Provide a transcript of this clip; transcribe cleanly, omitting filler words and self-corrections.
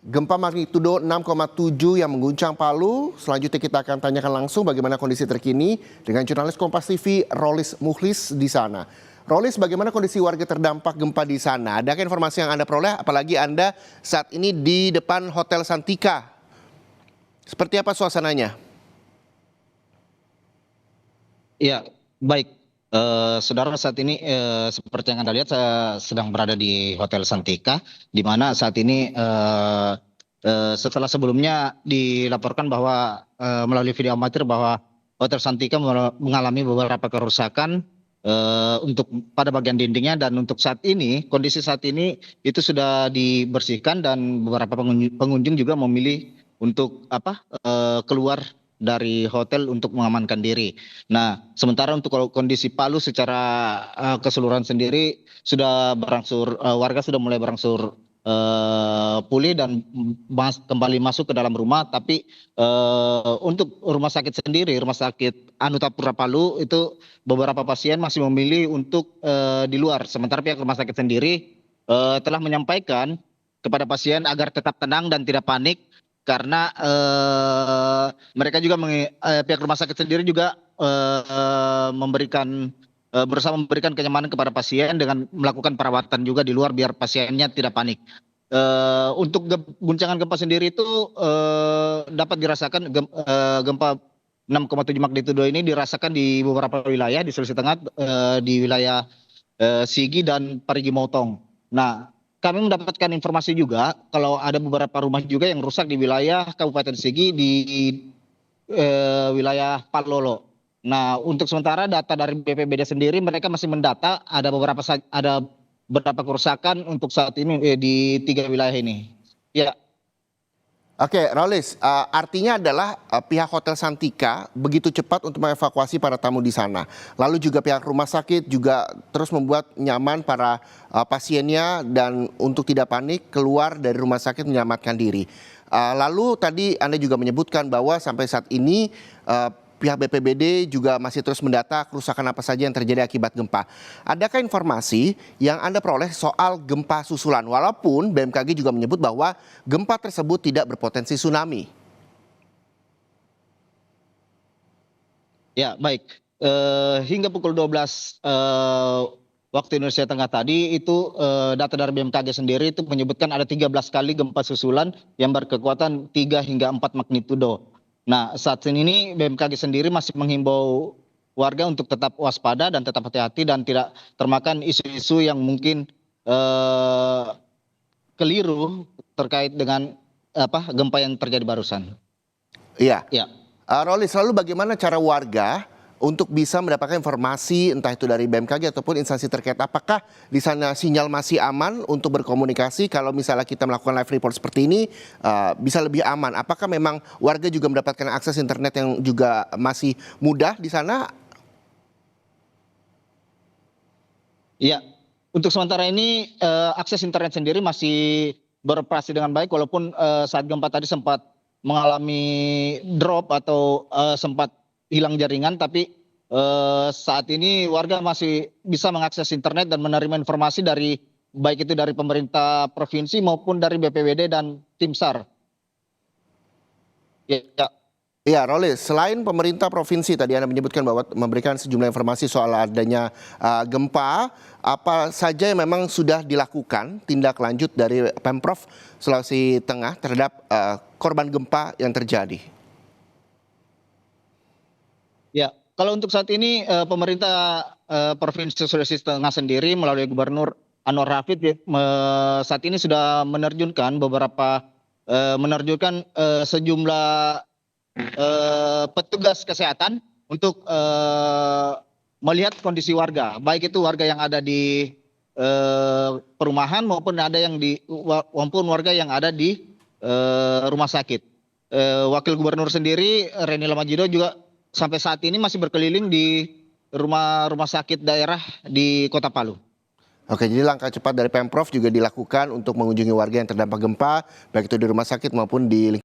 Gempa magnitudo 6,7 yang mengguncang Palu. Selanjutnya kita akan tanyakan langsung bagaimana kondisi terkini dengan jurnalis Kompas TV Rolis Mukhlis di sana. Rolis, bagaimana kondisi warga terdampak gempa di sana? Adakah informasi yang Anda peroleh? Apalagi Anda saat ini di depan Hotel Santika. Seperti apa suasananya? Ya, baik. Saudara, saat ini seperti yang Anda lihat, saya sedang berada di Hotel Santika, di mana saat ini setelah sebelumnya dilaporkan bahwa melalui video amatir bahwa Hotel Santika mengalami beberapa kerusakan untuk pada bagian dindingnya, dan untuk saat ini, kondisi saat ini itu sudah dibersihkan dan beberapa pengunjung juga memilih untuk keluar dari hotel untuk mengamankan diri. Nah, sementara untuk kondisi Palu secara keseluruhan sendiri sudah berangsur, warga sudah mulai berangsur pulih dan kembali masuk ke dalam rumah. Tapi untuk rumah sakit sendiri, Rumah Sakit Anutapura Palu, itu beberapa pasien masih memilih untuk di luar. Sementara pihak rumah sakit sendiri telah menyampaikan kepada pasien agar tetap tenang dan tidak panik, karena mereka juga pihak rumah sakit sendiri juga berusaha memberikan kenyamanan kepada pasien dengan melakukan perawatan juga di luar biar pasiennya tidak panik. Untuk guncangan gempa sendiri itu dapat dirasakan, gempa 6,7 magnitudo ini dirasakan di beberapa wilayah di Sulawesi Tengah, di wilayah Sigi dan Parigi Motong. Nah, kami mendapatkan informasi juga kalau ada beberapa rumah juga yang rusak di wilayah Kabupaten Sigi, di wilayah Palolo. Nah, untuk sementara data dari BPBD sendiri, mereka masih mendata ada beberapa kerusakan untuk saat ini di 3 wilayah ini. Ya. Oke, Rolis, artinya adalah pihak Hotel Santika begitu cepat untuk mengevakuasi para tamu di sana. Lalu juga pihak rumah sakit juga terus membuat nyaman para pasiennya dan untuk tidak panik keluar dari rumah sakit menyelamatkan diri. Lalu tadi Anda juga menyebutkan bahwa sampai saat ini pihak BPBD juga masih terus mendata kerusakan apa saja yang terjadi akibat gempa. Adakah informasi yang Anda peroleh soal gempa susulan? Walaupun BMKG juga menyebut bahwa gempa tersebut tidak berpotensi tsunami. Ya, baik. Hingga pukul 12 waktu Indonesia Tengah tadi itu, data dari BMKG sendiri itu menyebutkan ada 13 kali gempa susulan yang berkekuatan 3 hingga 4 magnitudo. Nah, saat ini BMKG sendiri masih menghimbau warga untuk tetap waspada dan tetap hati-hati dan tidak termakan isu-isu yang mungkin keliru terkait dengan gempa yang terjadi barusan. Iya. Ya. Rolis, lalu bagaimana cara warga untuk bisa mendapatkan informasi entah itu dari BMKG ataupun instansi terkait? Apakah di sana sinyal masih aman untuk berkomunikasi? Kalau misalnya kita melakukan live report seperti ini bisa lebih aman. Apakah memang warga juga mendapatkan akses internet yang juga masih mudah di sana? Iya, untuk sementara ini akses internet sendiri masih beroperasi dengan baik, walaupun saat gempa tadi sempat mengalami drop atau sempat hilang jaringan, tapi saat ini warga masih bisa mengakses internet dan menerima informasi dari baik itu dari pemerintah provinsi maupun dari BPBD dan tim SAR. Ya. Iya, Rolis, selain pemerintah provinsi tadi Anda menyebutkan bahwa memberikan sejumlah informasi soal adanya gempa, apa saja yang memang sudah dilakukan tindak lanjut dari Pemprov Sulawesi Tengah terhadap korban gempa yang terjadi? Ya, kalau untuk saat ini pemerintah Provinsi Sulawesi Tengah sendiri melalui Gubernur Anwar Hafid saat ini sudah menerjunkan sejumlah petugas kesehatan untuk melihat kondisi warga, baik itu warga yang ada di perumahan maupun warga yang ada di rumah sakit. Wakil Gubernur sendiri Reni Lamajido juga sampai saat ini masih berkeliling di rumah sakit daerah di Kota Palu. Oke, jadi langkah cepat dari Pemprov juga dilakukan untuk mengunjungi warga yang terdampak gempa, baik itu di rumah sakit maupun di lingkungan